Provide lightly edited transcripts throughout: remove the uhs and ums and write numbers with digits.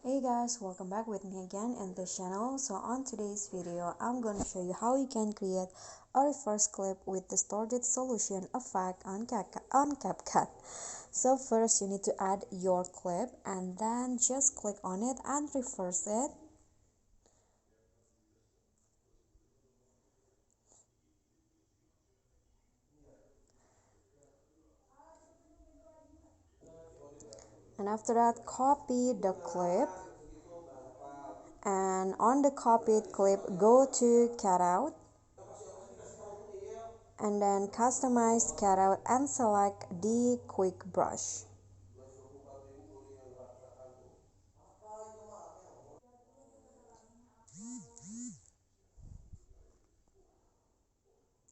Hey guys, welcome back with me again in this channel. So on today's video, I'm going to show you how you can create a reverse clip with distorted solution effect on Capcut. So first you need to add your clip and then just click on it and reverse it. And after that, copy the clip, and on the copied clip, go to cutout and then customize cutout and select the quick brush.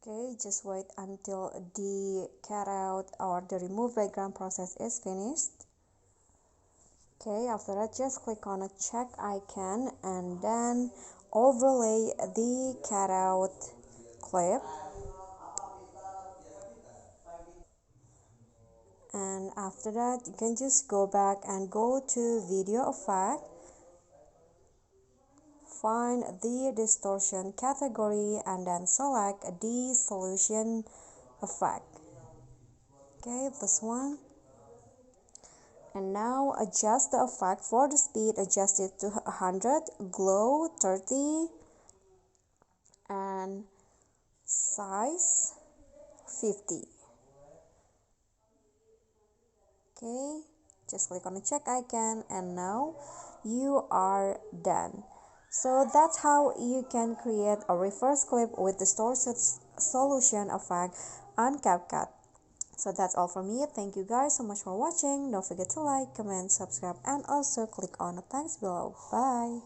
Okay, just wait until the cutout or the remove background process is finished. Okay, after that, just click on a check icon and then overlay the cutout clip. And after that, you can just go back and go to video effect, find the distortion category and then select the solution effect. Okay, this one. And now adjust the effect. For the speed, adjust it to 100, glow 30, and size 50. Okay, just click on the check icon and now you are done. So that's how you can create a reverse clip with distorted solution effect on Capcut. So that's all from me. Thank you guys so much for watching. Don't forget to like, comment, subscribe, and also click on the thanks below. Bye.